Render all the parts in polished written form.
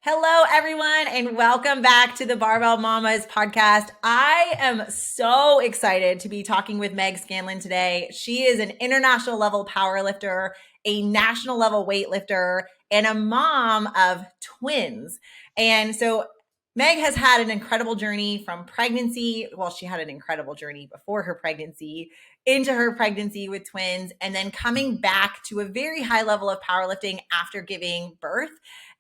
Hello, everyone, and welcome back to the Barbell Mamas podcast. I am so excited to be talking with Meg Scanlon today. She is an international level powerlifter, a national level weightlifter, and a mom of twins. And so Meg has had an incredible journey from pregnancy. Well, she had an incredible journey before her pregnancy, into her pregnancy with twins, and then coming back to a very high level of powerlifting after giving birth.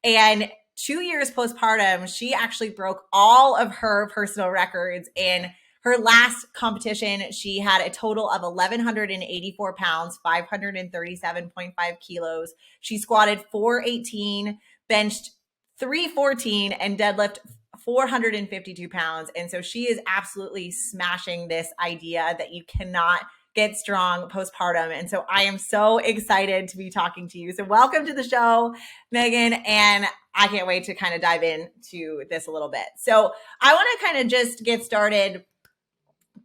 And 2 years postpartum, she actually broke all of her personal records. In her last competition, she had a total of 1,184 pounds, 537.5 kilos. She squatted 418, benched 314, and deadlift 452 pounds. And so she is absolutely smashing this idea that you cannot get strong postpartum. And so I am so excited to be talking to you. So welcome to the show, Meghan. And I can't wait to kind of dive into this a little bit. So I want to kind of just get started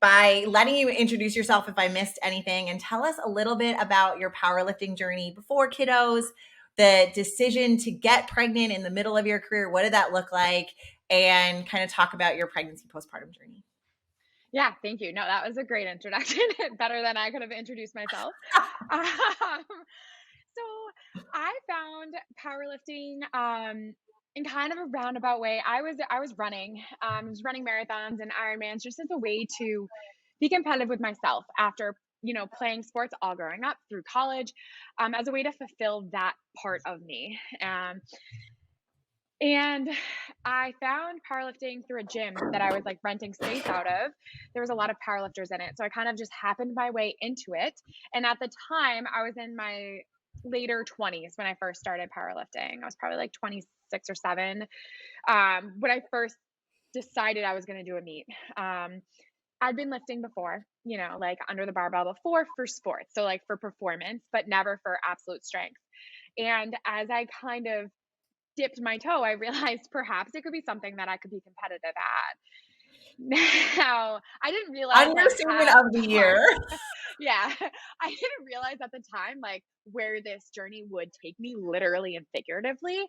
by letting you introduce yourself if I missed anything, and tell us a little bit about your powerlifting journey before kiddos, the decision to get pregnant in the middle of your career. What did that look like? And kind of talk about your pregnancy postpartum journey. Yeah, thank you. No, that was a great introduction. Better than I could have introduced myself. So I found powerlifting in kind of a roundabout way. I was running, marathons and Ironmans just as a way to be competitive with myself after playing sports all growing up through college, as a way to fulfill that part of me. And I found powerlifting through a gym that I was like renting space out of. There was a lot of powerlifters in it. So I kind of just happened my way into it. And at the time, I was in my later 20s when I first started powerlifting. I was probably like 26 or 7 when I first decided I was going to do a meet. I'd been lifting before, like under the barbell before for sports. So like for performance, but never for absolute strength. And as I kind of dipped my toe, I realized perhaps it could be something that I could be competitive at. Now, I didn't realize Understatement of the year. Yeah, I didn't realize at the time like where this journey would take me literally and figuratively.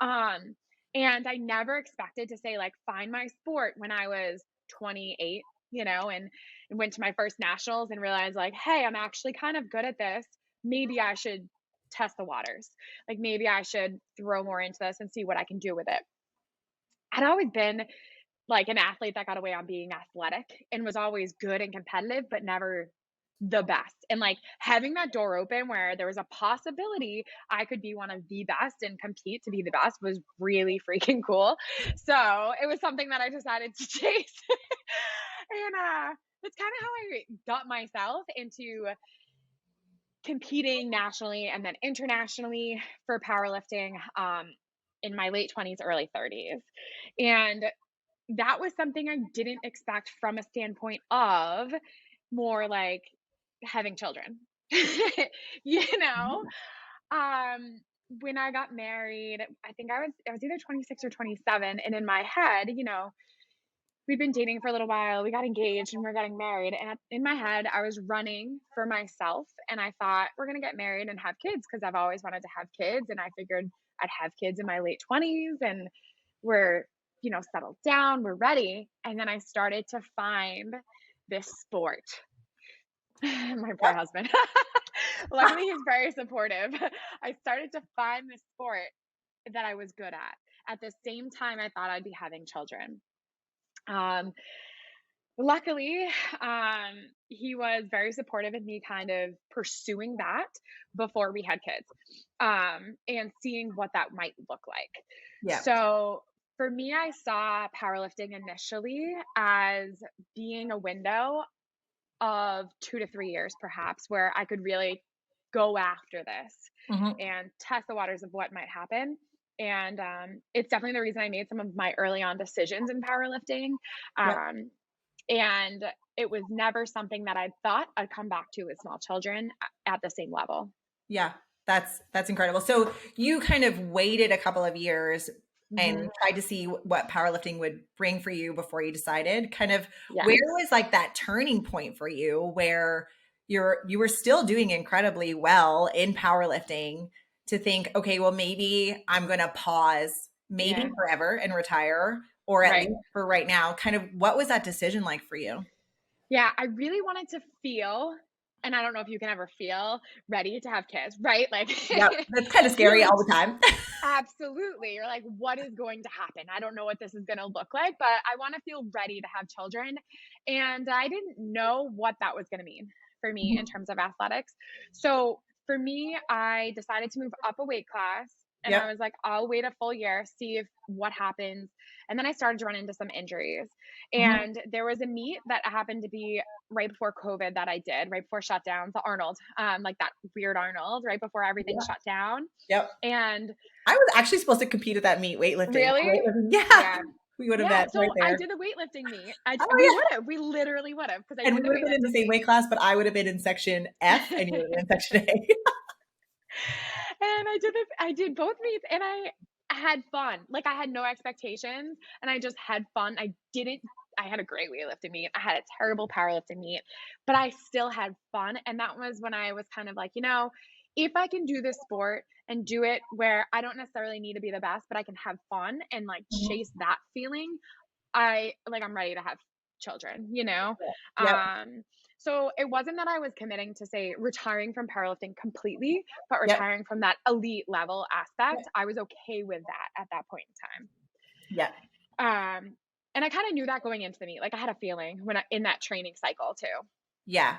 And I never expected to say like find my sport when I was 28, and went to my first nationals and realized like, hey, I'm actually kind of good at this. Maybe I should test the waters. Like maybe I should throw more into this and see what I can do with it. I'd always been like an athlete that got away on being athletic and was always good and competitive, but never the best. And like having that door open where there was a possibility I could be one of the best and compete to be the best was really freaking cool. So it was something that I decided to chase. And that's kind of how I got myself into competing nationally and then internationally for powerlifting in my late 20s, early 30s. And that was something I didn't expect from a standpoint of more like having children. you know, when I got married, I think I was either 26 or 27, and in my head, we've been dating for a little while. We got engaged and we're getting married. And in my head, I was running for myself. And I thought, we're going to get married and have kids because I've always wanted to have kids. And I figured I'd have kids in my late 20s and we're, settled down, we're ready. And then I started to find this sport. My poor husband. Luckily, he's very supportive. I started to find this sport that I was good at the same time I thought I'd be having children. Luckily, he was very supportive of me kind of pursuing that before we had kids, and seeing what that might look like. Yeah. So for me, I saw powerlifting initially as being a window of 2 to 3 years, perhaps, where I could really go after this and test the waters of what might happen. And it's definitely the reason I made some of my early on decisions in powerlifting. And it was never something that I thought I'd come back to with small children at the same level. Yeah, that's incredible. So you kind of waited a couple of years and tried to see what powerlifting would bring for you before you decided. Kind of where was like that turning point for you where you were still doing incredibly well in powerlifting to think, okay, well, maybe I'm going to pause maybe Yeah. forever and retire, or at Right. least for right now. Kind of what was that decision like for you? Yeah, I really wanted to feel, and I don't know if you can ever feel ready to have kids, right? Like Yep, that's kind of you're scary like, all the time. absolutely. You're like, what is going to happen? I don't know what this is going to look like, but I want to feel ready to have children. And I didn't know what that was going to mean for me in Mhm. terms of athletics. So for me, I decided to move up a weight class. And Yep. I was like, I'll wait a full year, see if what happens. And then I started to run into some injuries. Mhm. And there was a meet that happened to be right before COVID that I did, right before shutdown, the Arnold, like that weird Arnold, right before everything Yeah. shut down. Yep. And I was actually supposed to compete at that meet, weightlifting. really? Yeah. Yeah. We would have Yeah, met right so I there. did the weightlifting meet. Oh, We yeah. would've, we literally would've, because I And did we the would have been in the weightlifting same meet. weight class, but I would have been in section F and you would have been in section A. And I did both meets and I had fun. Like I had no expectations and I just had fun. I had a great weightlifting meet. I had a terrible powerlifting meet, but I still had fun. And that was when I was kind of like, if I can do this sport and do it where I don't necessarily need to be the best, but I can have fun and like chase Mhm. that feeling, I'm ready to have children. Yep. Um, so it wasn't that I was committing to say retiring from powerlifting completely, but Yep. retiring from that elite level aspect. Yep. I was okay with that at that point in Yep. time. And I kind of knew that going into the meet. Like I had a feeling in that training cycle too. Yeah.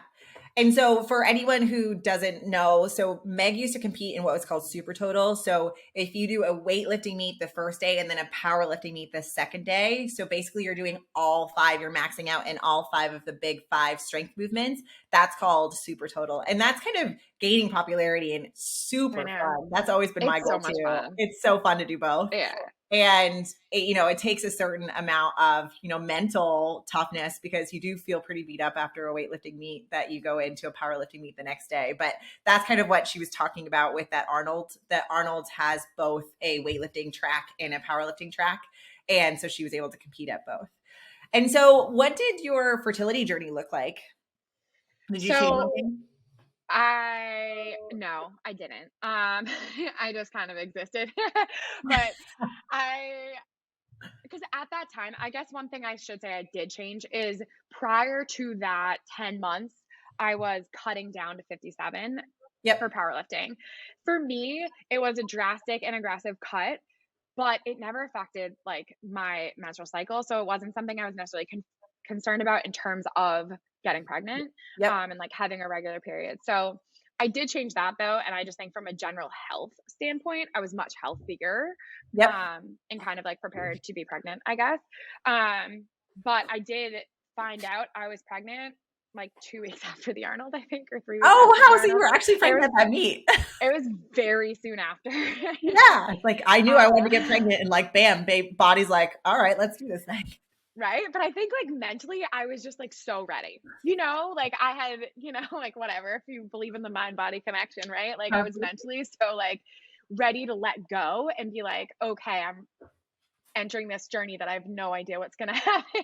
And so for anyone who doesn't know, so Meg used to compete in what was called super total. So if you do a weightlifting meet the first day and then a powerlifting meet the second day, so basically you're doing all five, you're maxing out in all five of the big five strength movements. That's called super total. And that's kind of gaining popularity and I super know. fun. That's always been my It's so goal much too. fun. It's so fun to do both. Yeah. And it takes a certain amount of mental toughness, because you do feel pretty beat up after a weightlifting meet that you go into a powerlifting meet the next day. But that's kind of what she was talking about with that Arnold has both a weightlifting track and a powerlifting track, and so she was able to compete at both. And so what did your fertility journey look like? Did you change So anything? no, I didn't. I just kind of existed. But I because at that time, I guess one thing I should say I did change is prior to that 10 months, I was cutting down to 57 for Yep. powerlifting. For me, it was a drastic and aggressive cut, but it never affected like my menstrual cycle. So it wasn't something I was necessarily concerned about in terms of getting pregnant, Yep. and like having a regular period. So I did change that though. And I just think from a general health standpoint, I was much healthier, Yep. and kind of like prepared to be pregnant, I guess. But I did find out I was pregnant like 2 weeks after the Arnold, I think, or 3 weeks Oh after the wow, so you Arnold. were actually It pregnant was at that meet. it was very soon after. Yeah, like I knew I wanted to get uh, pregnant, and like bam, babe, body's like, all right, let's do this thing. right? But I think like mentally, I was just like so ready. Like I had, like whatever, if you believe in the mind body connection, right? Like I was mentally so like ready to let go and be like, okay, I'm entering this journey that I have no idea what's going to happen.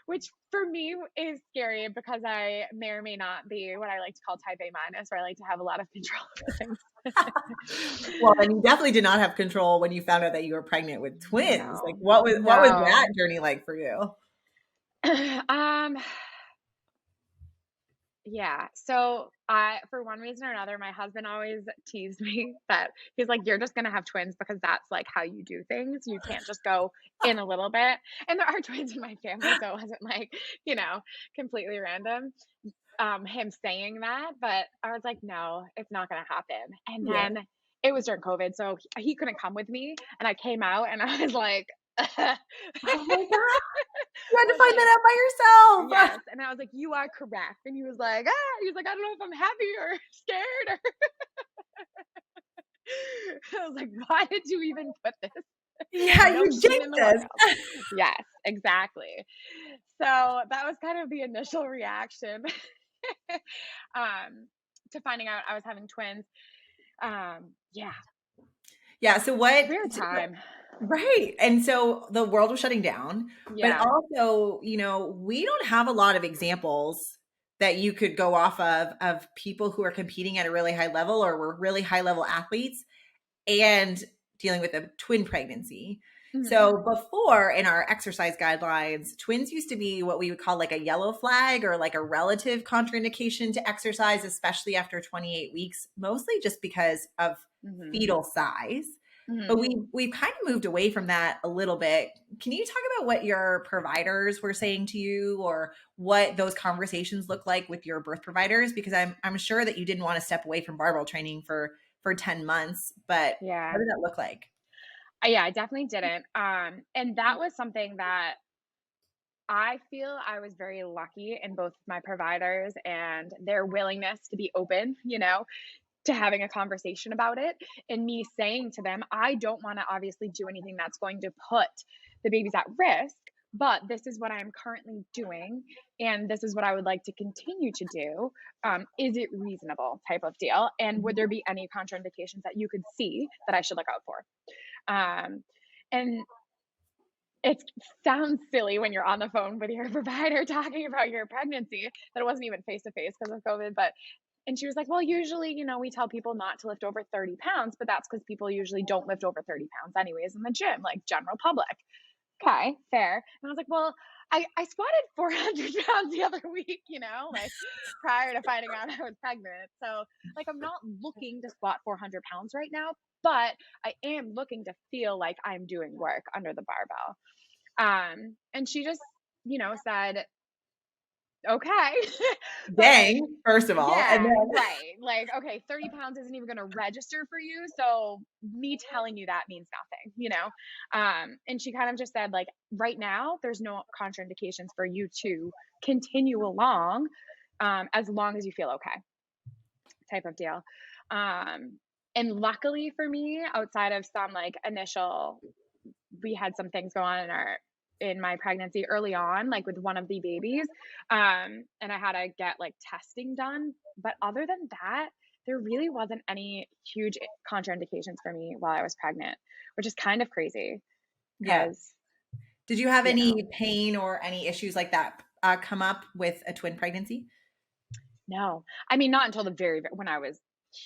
Which for me is scary because I may or may not be what I like to call type A minus, where I like to have a lot of control over things. Well, and you definitely did not have control when you found out that you were pregnant with twins. Like No, what was that no. journey like for you? um, Yeah. So I, for one reason or another, my husband always teased me that he's like, you're just gonna have twins because that's like how you do things. You can't just go in a little bit. And there are twins in my family, so it wasn't like, completely random. Him saying that, but I was like, no, it's not gonna happen. And Yeah. then it was during COVID, so he couldn't come with me, and I came out and I was like, Oh my god, you had I to was find like, that out by yourself. yes. And I was like, you are correct. And he was like, I don't know if I'm happy or scared. Or I was like, why did you even put this? Yeah, No you shame in jinxed the us. world. Yes, exactly. So that was kind of the initial reaction, um, to finding out I was having twins. Yeah, Yeah. So what? weird time. Right. And so the world was shutting down, but Yeah. also, we don't have a lot of examples that you could go off of people who are competing at a really high level or were really high level athletes and dealing with a twin pregnancy. Mhm. So before in our exercise guidelines, twins used to be what we would call like a yellow flag or like a relative contraindication to exercise, especially after 28 weeks, mostly just because of Mhm. fetal size. But Mhm. we've kind of moved away from that a little bit. Can you talk about what your providers were saying to you, or what those conversations look like with your birth providers? Because I'm sure that you didn't want to step away from barbell training for 10 months, but what Yeah. did that look like? Yeah, I definitely didn't. And that was something that I feel I was very lucky in both my providers and their willingness to be open, to having a conversation about it, and me saying to them, I don't want to obviously do anything that's going to put the babies at risk, but this is what I'm currently doing, and this is what I would like to continue to do. Is it reasonable, type of deal? And would there be any contraindications that you could see that I should look out for? Um, and it sounds silly when you're on the phone with your provider talking about your pregnancy, that it wasn't even face to face because of COVID. But and she was like, well, usually, we tell people not to lift over 30 pounds, but that's because people usually don't lift over 30 pounds anyways in the gym, like general public. Okay, fair. And I was like, well, I squatted 400 pounds the other week, like prior to finding out I was pregnant. So, like, I'm not looking to squat 400 pounds right now, but I am looking to feel like I'm doing work under the barbell. And she just, said, okay. Like, Dang, first of all. And yeah, then right. Like, okay, 30 pounds isn't even going to register for you. So me telling you that means nothing. And she kind of just said, like, right now, there's no contraindications for you to continue along, as long as you feel okay, type of deal. Um, and luckily for me, outside of some like initial, we had some things go on in my pregnancy early on, like with one of the babies. And I had to get like testing done. But other than that, there really wasn't any huge contraindications for me while I was pregnant, which is kind of crazy yeah. because, Did you have you know, any pain or any issues like that come up with a twin pregnancy? no, I mean, not until when I was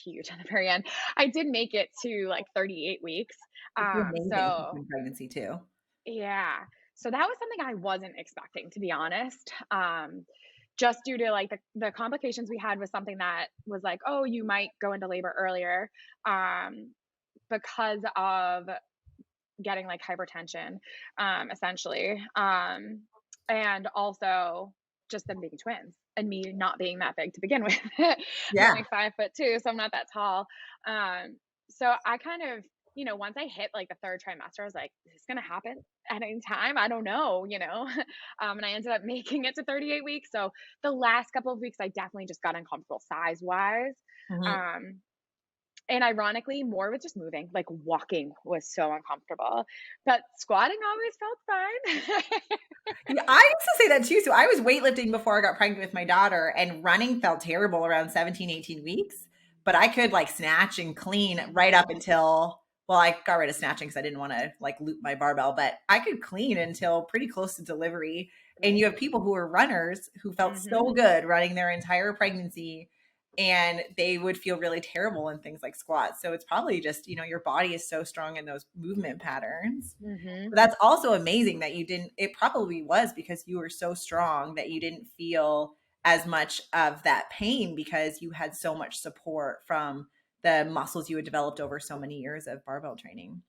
huge at the very end. I did make it to like 38 weeks. Which is amazing for So twin pregnancy too. yeah. So that was something I wasn't expecting, to be honest. Just due to like the complications we had was something that was like, oh, you might go into labor earlier, because of getting like hypertension, essentially. And also just them being twins and me not being that big to begin with. I'm Yeah. only 5'2", so I'm not that tall. So I kind of, once I hit like the third trimester, I was like, is this gonna happen at any time? I don't know. And I ended up making it to 38 weeks. So the last couple of weeks, I definitely just got uncomfortable size wise. Mhm. Um, and ironically, more with just moving, like walking was so uncomfortable, but squatting always felt fine. Yeah, I used to say that too. So I was weightlifting before I got pregnant with my daughter, and running felt terrible around 17, 18 weeks. But I could like snatch and clean right up Mhm. until, well, I got rid of snatching because I didn't want to like loop my barbell, but I could clean until pretty close to delivery. And Right. you have people who are runners who felt Mhm. so good running their entire pregnancy, and they would feel really terrible in things like squats. So it's probably just, your body is so strong in those movement patterns. Mhm. But that's also amazing that you didn't, it probably was because you were so strong that you didn't feel as much of that pain because you had so much support from the muscles you had developed over so many years of barbell training.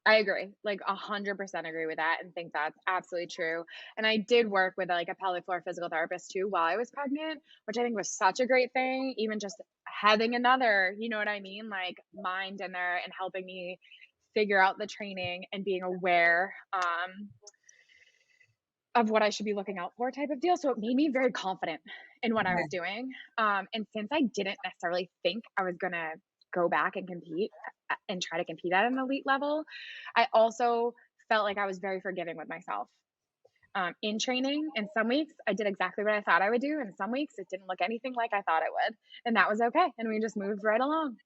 I agree, like 100% agree with that and think that's absolutely true. And I did work with like a pelvic floor physical therapist too while I was pregnant, which I think was such a great thing. Even just having another, you know what I mean, like mind in there and helping me figure out the training and being aware, of what I should be looking out for, type of deal. So it made me very confident in what I Yeah. was doing. And since I didn't necessarily think I was going to go back and compete and try to compete at an elite level, I also felt like I was very forgiving with myself. In training, and some weeks I did exactly what I thought I would do, and some weeks it didn't look anything like I thought it would, and that was okay. And we just moved right along.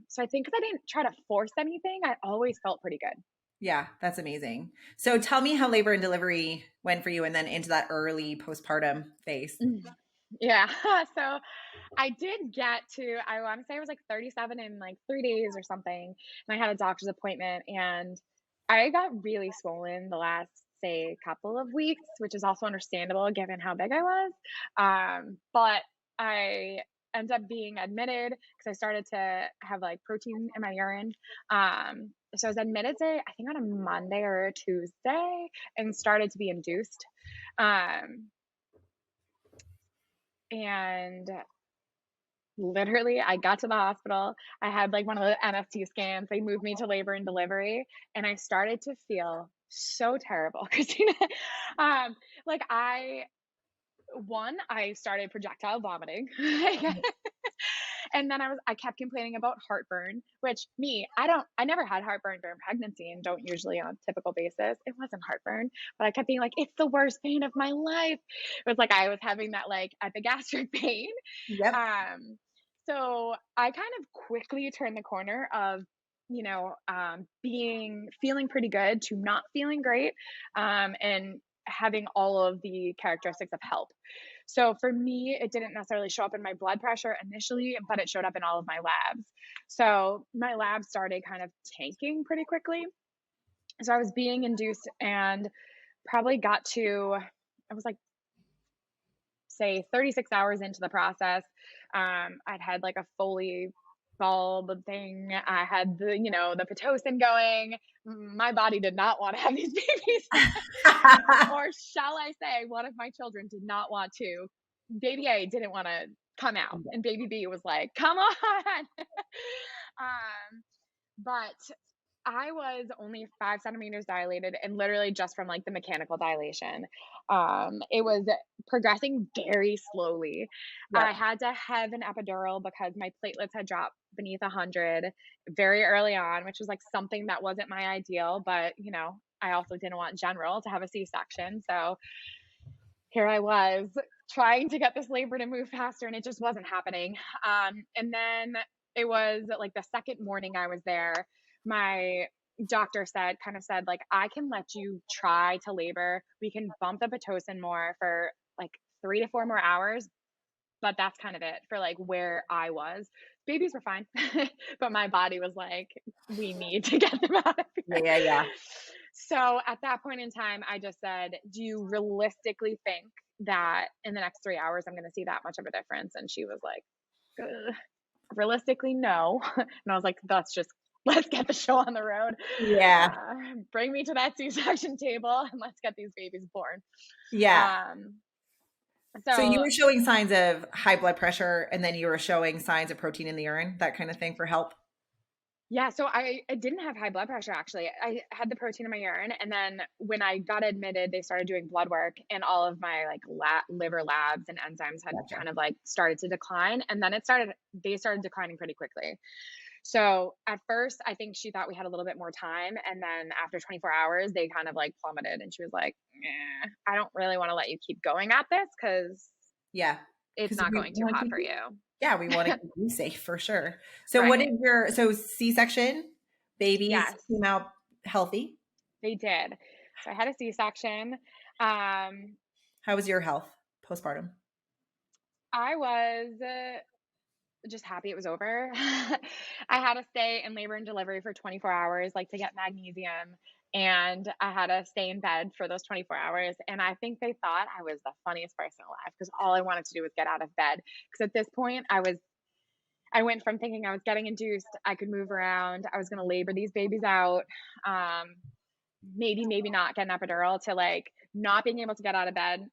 So I think because I didn't try to force anything, I always felt pretty good. Yeah, that's amazing. So tell me how labor and delivery went for you and then into that early postpartum phase. Yeah. So I did get to, I want to say I was like 37 in like 3 days or something. And I had a doctor's appointment and I got really swollen the last, say, couple of weeks, which is also understandable given how big I was. But I ended up being admitted because I started to have like protein in my urine. So I was admitted, say, I think on a Monday or a Tuesday and started to be induced. Um, and Literally, I got to the hospital. I had like one of the MFT scans. They moved me to labor and delivery, and I started to feel so terrible, Christina. Um, like I started projectile vomiting. And then I kept complaining about heartburn, which I never had heartburn during pregnancy and don't usually on a typical basis. It wasn't heartburn, but I kept being like, it's the worst pain of my life. It was like I was having that like epigastric pain. Yep. Um, so I kind of quickly turned the corner of, being feeling pretty good to not feeling great, and having all of the characteristics of health. So for me, it didn't necessarily show up in my blood pressure initially, but it showed up in all of my labs. So my labs started kind of tanking pretty quickly. So I was being induced and probably got to, I was like, say 36 hours into the process. I'd had like a Foley bulb thing. I had the Pitocin going. My body did not want to have these babies. Or shall I say, one of my children did not want to. Baby A didn't want to come out, and baby B was like, "Come on." But I was only 5 centimeters dilated, and literally just from like the mechanical dilation. It was progressing very slowly. I Yep. had to have an epidural because my platelets had dropped beneath 100 very early on, which was like something that wasn't my ideal, but I also didn't want general to have a C-section. So here I was trying to get this labor to move faster and it just wasn't happening. And then it was like the second morning I was there, my doctor said, like, I can let you try to labor. We can bump the Pitocin more for like 3 to 4 more hours, but that's kind of it for like where I was. Babies were fine, but my body was like, we need to get them out of Yeah, here. yeah, yeah. So at that point in time, I just said, do you realistically think that in the next 3 hours I'm going to see that much of a difference? And she was like, "Ugh, realistically, no." And I was like, let's get the show on the road. Yeah. Bring me to that C-section table and let's get these babies born. Yeah. Um, So you so were showing signs of high blood pressure and then you were showing signs of protein in the urine, that kind of thing for help? Yeah, so I didn't have high blood pressure actually. I had the protein in my urine, and then when I got admitted, they started doing blood work, and all of my like liver labs and enzymes had Gotcha. kind of like started to decline, and then they started declining pretty quickly. So at first, I think she thought we had a little bit more time, and then after 24 hours, they kind of like plummeted, and she was like, I don't really want to let you keep going at this because Yeah. it's Because not we going too want to hot keep for you, you. yeah, we want to keep you safe for sure. So what Right. is so C-section, babies Yes, came out healthy. they did. So I had a C-section. Um, How was your health postpartum? I was just happy it was over. I had to stay in labor and delivery for 24 hours, like to get magnesium. And I had to stay in bed for those 24 hours. And I think they thought I was the funniest person alive because all I wanted to do was get out of bed. Because at this point, I went from thinking I was getting induced, I could move around, I was going to labor these babies out, um, maybe not get an epidural, to like not being able to get out of bed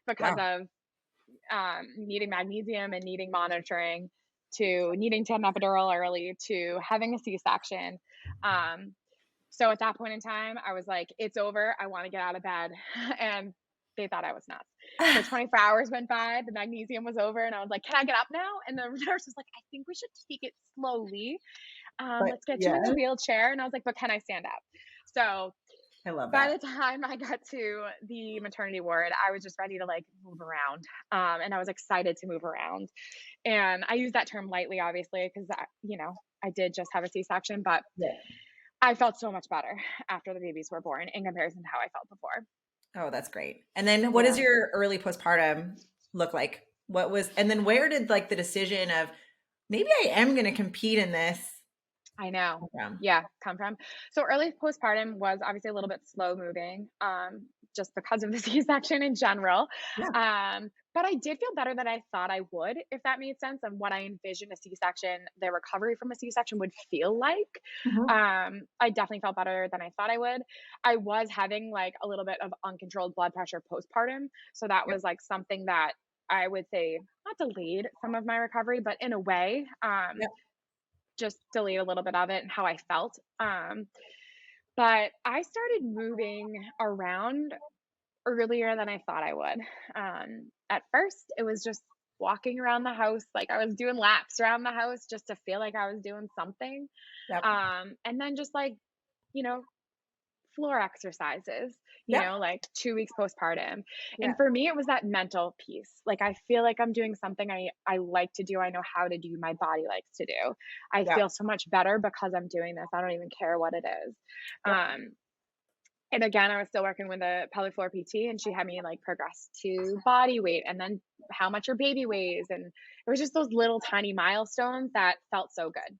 because Wow. of needing magnesium and needing monitoring, to needing to have an epidural early, to having a C-section. Um, so at that point in time, I was like, it's over. I want to get out of bed. And they thought I was nuts. So 24 hours went by, the magnesium was over, and I was like, can I get up now? And the nurse was like, I think we should take it slowly. But Let's get you yeah, in the wheelchair. And I was like, but can I stand up? So I love by that. the time I got to the maternity ward, I was just ready to like move around. And I was excited to move around. And I use that term lightly, obviously, because I did just have a C-section, but Yeah. I felt so much better after the babies were born in comparison to how I felt before. Oh, that's great. And then what does Yeah. your early postpartum look like? And then where did like the decision of maybe I am going to compete in this I know. come from? Yeah, come from. So early postpartum was obviously a little bit slow moving, just because of the C-section in general. Yeah. But I did feel better than I thought I would, if that made sense, and what I envisioned a C-section, the recovery from a C-section would feel like. Mhm. I definitely felt better than I thought I would. I was having like a little bit of uncontrolled blood pressure postpartum, so that Yep. was like something that I would say not delayed some of my recovery, but in a way, Yep. just delayed a little bit of it and how I felt. But I started moving around earlier than I thought I would. At first, it was just walking around the house, like I was doing laps around the house just to feel like I was doing something. Yep. And then just like, you know, floor exercises, Yep. like 2 weeks postpartum. Yeah. And for me, it was that mental piece. Like I feel like I'm doing something I like to do. I know how to do, my body likes to do. I Yep. feel so much better because I'm doing this. I don't even care what it is. Yep. Um, and again, I was still working with a pelvic floor PT, and she had me like progress to body weight and then how much your baby weighs. And it was just those little tiny milestones that felt so good.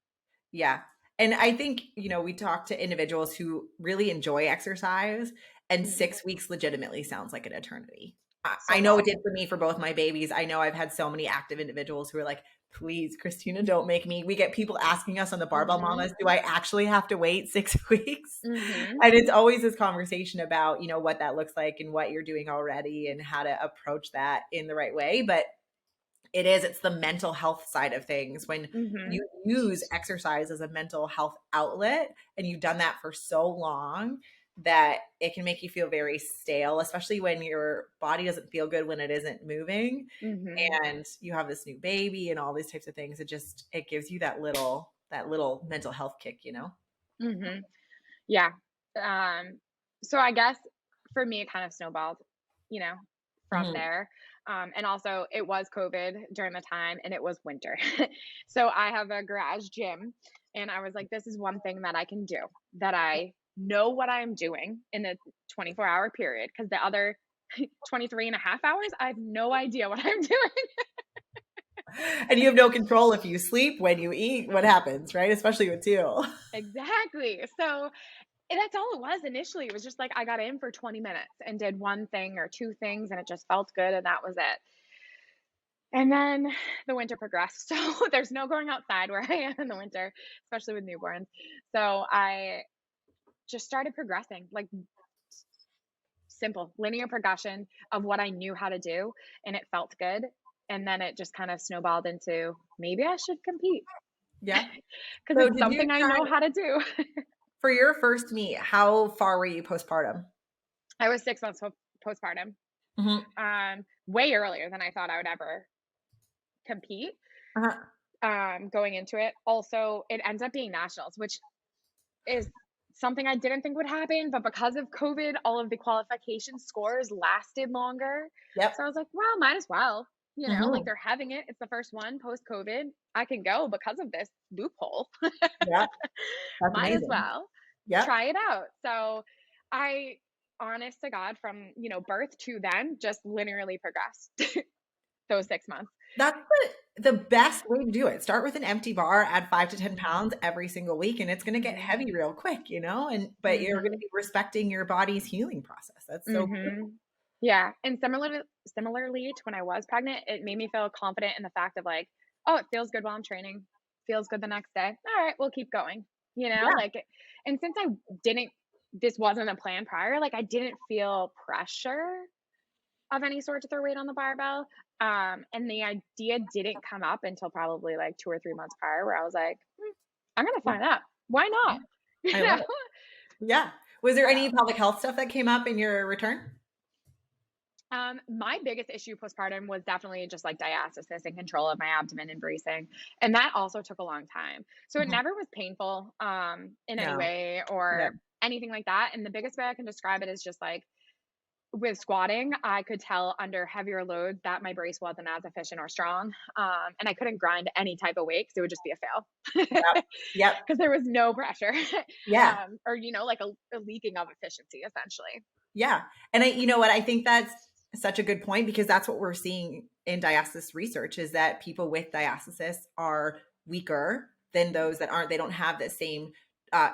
Yeah. And I think, we talk to individuals who really enjoy exercise, and Mhm. 6 weeks legitimately sounds like an eternity. I So know it long. did for me for both my babies. I know I've had so many active individuals who are like, please, Christina, don't make me. We get people asking us on the Barbell Hmm. Mamas, do I actually have to wait 6 weeks? Hmm. And it's always this conversation about, what that looks like and what you're doing already and how to approach that in the right way. But it's the mental health side of things. When Hmm. you use exercise as a mental health outlet and you've done that for so long that it can make you feel very stale, especially when your body doesn't feel good when it isn't moving Hmm. and you have this new baby and all these types of things. It gives you that little mental health kick. Hmm. Yeah. Um, so I guess for me, it kind of snowballed, you know, from Mhm. there. And also, it was COVID during the time and it was winter. So I have a garage gym, and I was like, this is one thing that I can do, that I know what I'm doing in the 24-hour period, because the other 23 and a half hours, I have no idea what I'm doing. And you have no control if you sleep, when you eat, what happens, right? Especially with two. Exactly. So and that's all it was initially. It was just like I got in for 20 minutes and did one thing or two things, and it just felt good, and that was it. And then the winter progressed. So there's no going outside where I am in the winter, especially with newborns. So I just started progressing, like simple linear progression of what I knew how to do, and it felt good. And then it just kind of snowballed into maybe I should compete Yeah. because So it's did you something I try know how to do. for your first meet, how far were you postpartum? I was 6 months postpartum, Mhm. way earlier than I thought I would ever compete, Uh-huh. going into it. Also, it ends up being nationals, which is something I didn't think would happen, but because of COVID, all of the qualification scores lasted longer. Yep. So I was like, well, might as well. Like Mhm. they're having it. It's the first one post COVID. I can go because of this loophole. Yep. That's Might as amazing. well Yep. try it out. So I, honest to God, from birth to then, just linearly progressed those 6 months. That's the best way to do it. Start with an empty bar, add 5 to 10 pounds every single week, and it's gonna get Hmm. heavy real quick. But you're gonna Hmm. be respecting your body's healing process. That's so cool. Mhm. Yeah, and similarly to when I was pregnant, it made me feel confident in the fact of like, "Oh, it feels good while I'm training. Feels good the next day. All right, we'll keep going." Yeah. Like and since I didn't this wasn't a plan prior, like I didn't feel pressure of any sort to throw weight on the barbell. And the idea didn't come up until probably like 2 or 3 months prior, where I was like, I'm gonna Yeah. sign up. Why Yeah. not?" You I love know? it. Yeah. Was there any So public health stuff that came up in your return? My biggest issue postpartum was definitely just like diastasis and control of my abdomen and bracing. And that also took a long time. So it Mhm. never was painful in any No. way Yeah. or anything like that. And the biggest way I can describe it is just like with squatting, I could tell under heavier loads that my brace wasn't as efficient or strong. And I couldn't grind any type of weight because it would just be a fail Yep. Yep. because there was no pressure Yeah. or, like a leaking of efficiency essentially. Yeah. And you know what? I think that's such a good point, because that's what we're seeing in diastasis research, is that people with diastasis are weaker than those that aren't. They don't have the same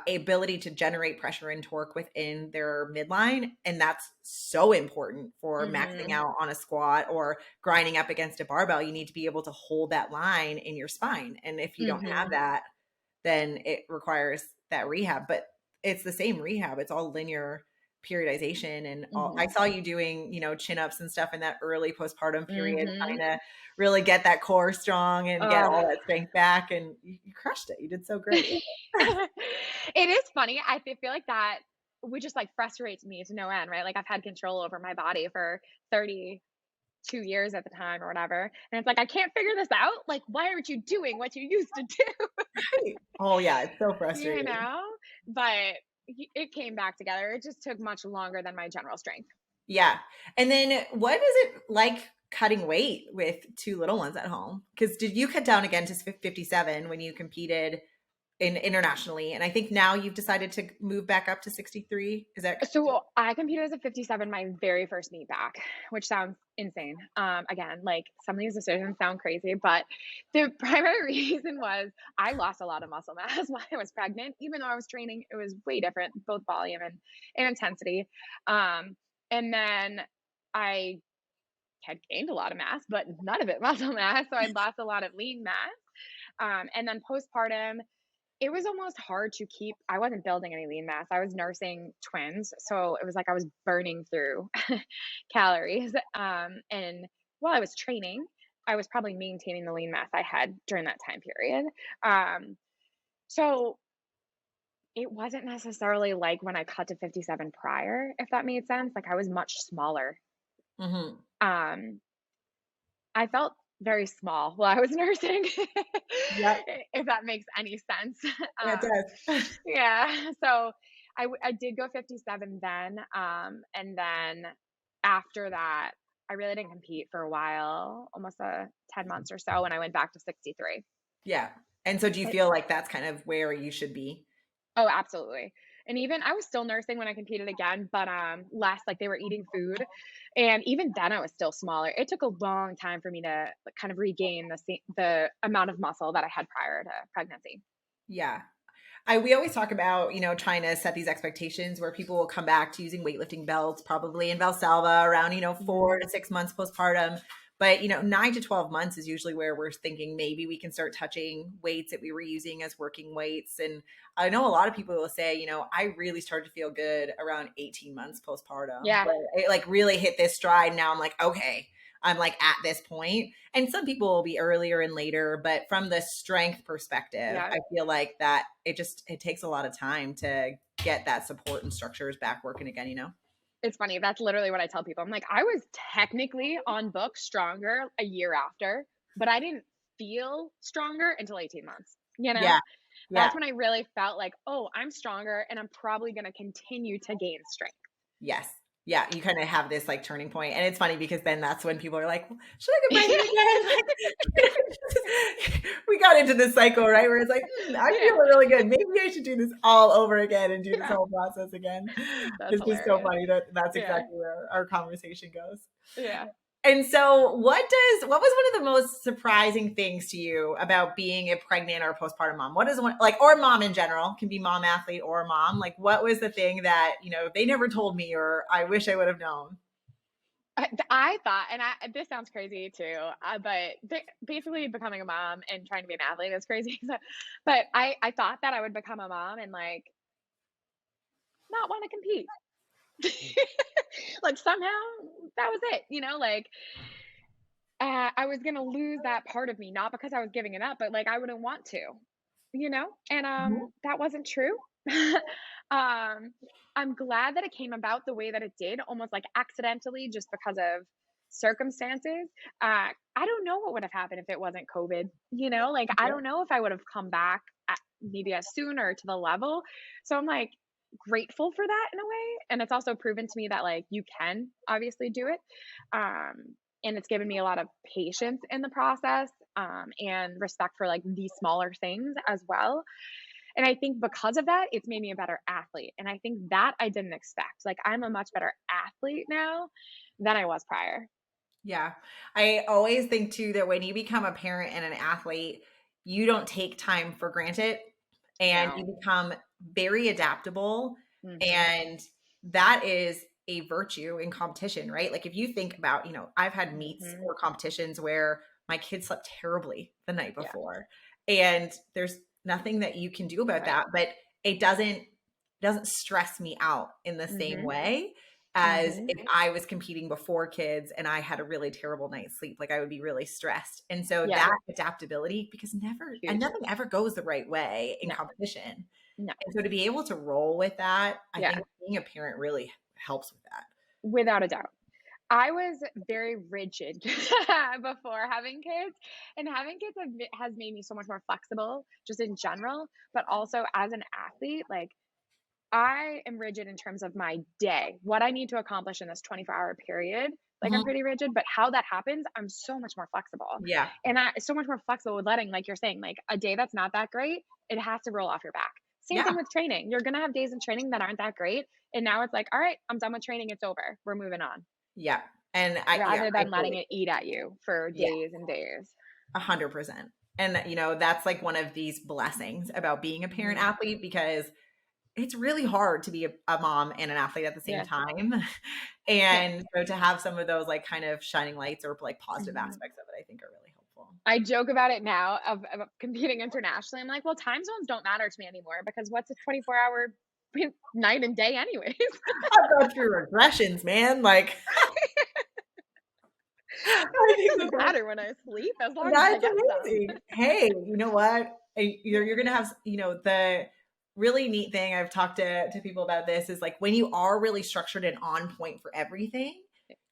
ability to generate pressure and torque within their midline. And that's so important for maxing out on a squat or grinding up against a barbell. You need to be able to hold that line in your spine. And if you don't have that, then it requires that rehab. But it's the same rehab. It's all linear periodization and all. I saw you doing, chin-ups and stuff in that early postpartum period, trying to really get that core strong and get all that strength back, and you crushed it. You did so great. It is funny. I feel like that would just like frustrates me to no end, right? Like I've had control over my body for 32 years at the time or whatever. And it's like, I can't figure this out. Like, why aren't you doing what you used to do? Oh yeah. It's so frustrating. But it came back together. It just took much longer than my general strength. Yeah. And then what is it like cutting weight with two little ones at home? Because did you cut down again to 57 when you competed internationally? And I think now you've decided to move back up to 63. Is that so? I competed as a 57 my very first meet back, which sounds insane. Again, like some of these decisions sound crazy, but the primary reason was I lost a lot of muscle mass while I was pregnant. Even though I was training, it was way different, both volume and intensity. And then I had gained a lot of mass, but none of it muscle mass. So I lost a lot of lean mass. And then postpartum, it was almost hard to keep. I wasn't building any lean mass. I was nursing twins. So it was like I was burning through calories. And while I was training, I was probably maintaining the lean mass I had during that time period. So it wasn't necessarily like when I cut to 57 prior, if that made sense. Like I was much smaller. Um, I felt very small while I was nursing, Yep. if that makes any sense. Yeah, it does. Yeah. So I did go 57 then. And then after that, I really didn't compete for a while, almost 10 months or so, and I went back to 63. Yeah. And so do you feel like that's kind of where you should be? Oh, absolutely. And even I was still nursing when I competed again, but less, like they were eating food. And even then I was still smaller. It took a long time for me to like, kind of regain the amount of muscle that I had prior to pregnancy. Yeah. We always talk about, trying to set these expectations where people will come back to using weightlifting belts, probably in Valsalva around, 4 to 6 months postpartum. But, 9 to 12 months is usually where we're thinking maybe we can start touching weights that we were using as working weights. And I know a lot of people will say, I really started to feel good around 18 months postpartum. Yeah. But it like really hit this stride. Now I'm like, okay, I'm like at this point. And some people will be earlier and later, but from the strength perspective, Yeah. I feel like that it takes a lot of time to get that support and structures back working again. It's funny. That's literally what I tell people. I'm like, I was technically on book stronger a year after, but I didn't feel stronger until 18 months. Yeah. That's when I really felt like, oh, I'm stronger and I'm probably going to continue to gain strength. Yes. Yeah, you kind of have this like turning point. And it's funny because then that's when people are like, well, should I get pregnant again? We got into this cycle, right? Where it's like, I feel really good. Maybe I should do this all over again and do this whole process again. It's just so funny that that's exactly where our conversation goes. Yeah. And so what was one of the most surprising things to you about being a pregnant or postpartum mom? What is one, like, or mom in general, can be mom athlete or mom. Like, what was the thing that, they never told me, or I wish I would have known? I thought, and this sounds crazy too, but basically becoming a mom and trying to be an athlete is crazy. But I thought that I would become a mom and like not want to compete. Like somehow that was it, like I was gonna lose that part of me, not because I was giving it up, but like I wouldn't want to, and that wasn't true. I'm glad that it came about the way that it did, almost like accidentally, just because of circumstances. I don't know what would have happened if it wasn't COVID, like I don't know if I would have come back maybe as sooner to the level. So I'm like grateful for that in a way. And it's also proven to me that like you can obviously do it. And it's given me a lot of patience in the process, and respect for like the smaller things as well. And I think because of that, it's made me a better athlete. And I think that I didn't expect. Like, I'm a much better athlete now than I was prior. Yeah. I always think too that when you become a parent and an athlete, you don't take time for granted and No. you become very adaptable. Mhm. And that is a virtue in competition, right? Like if you think about, I've had meets Mhm. or competitions where my kids slept terribly the night Yeah. before. And there's nothing that you can do about Right. that, but it doesn't stress me out in the same Mhm. way as Mhm. if I was competing before kids and I had a really terrible night's sleep. Like I would be really stressed. And so Yeah. that adaptability, because Huge. nothing ever goes the right way in No. competition. No. And so to be able to roll with that, I Yeah. think being a parent really helps with that. Without a doubt. I was very rigid before having kids, and having kids has made me so much more flexible just in general, but also as an athlete, like I am rigid in terms of my day, what I need to accomplish in this 24-hour period. Like I'm Mhm. pretty rigid, but how that happens, I'm so much more flexible. Yeah. And I so much more flexible with letting, like you're saying, like a day that's not that great, it has to roll off your back. Same thing Yeah. with training. You're gonna have days in training that aren't that great. And now it's like, all right, I'm done with training, it's over. We're moving on. Yeah. And Rather I than letting totally, it eat at you for yeah, days and days. 100%. And that's like one of these blessings about being a parent Mhm. athlete because it's really hard to be a mom and an athlete at the same Yeah. time. Yeah. And so to have some of those like kind of shining lights or like positive Mhm. aspects of it, I think are really helpful. I joke about it now of competing internationally. I'm like, well, time zones don't matter to me anymore because what's a 24-hour night and day, anyways? I've gone through regressions, man. Like I It think doesn't matter when I sleep as long as I that's get some. amazing. Hey, you know what? You're Yeah. gonna have, the really neat thing I've talked to people about this is like when you are really structured and on point for everything,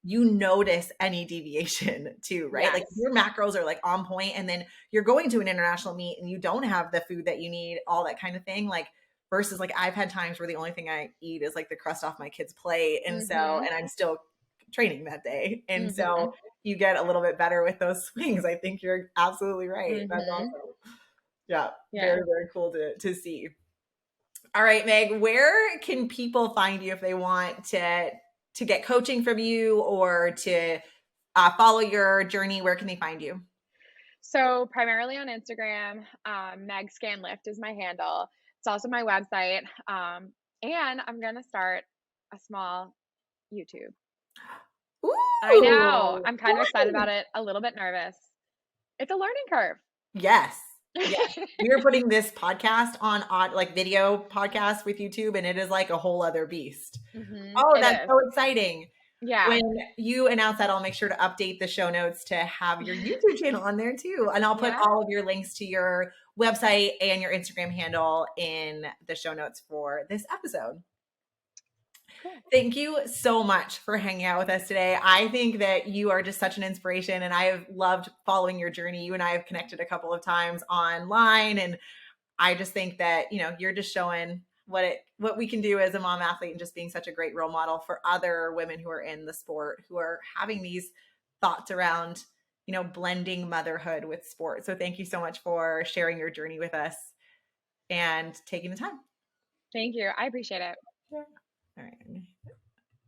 you notice any deviation too, right? Like Yes. your macros are like on point, and then you're going to an international meet and you don't have the food that you need, all that kind of thing. Like versus like I've had times where the only thing I eat is like the crust off my kid's plate, Mhm. and I'm still training that day, and so Mhm. you get a little bit better with those swings. I think you're absolutely right. That's Mhm. awesome. Yeah, Yeah. very, very cool to see. All right, Meg, where can people find you if they want to get coaching from you or to follow your journey? Where can they find you? So primarily on Instagram, Meg Scanlon is my handle. It's also my website. And I'm gonna start a small YouTube. I know. Ooh, I'm kind of excited fun. about it, a little bit nervous. It's a learning curve. Yes. Yes. We are putting this podcast on like video podcast with YouTube, and it is like a whole other beast. Oh, It that's is. so exciting. Yeah. When you announce that, I'll make sure to update the show notes to have your YouTube channel on there too. And I'll put Yeah. all of your links to your website and your Instagram handle in the show notes for this episode. Cool. Thank you so much for hanging out with us today. I think that you are just such an inspiration, and I have loved following your journey. You and I have connected a couple of times online, and I just think that, you're just showing what we can do as a mom athlete and just being such a great role model for other women who are in the sport, who are having these thoughts around, blending motherhood with sport. So thank you so much for sharing your journey with us and taking the time. Thank you. I appreciate it. Yeah. All right.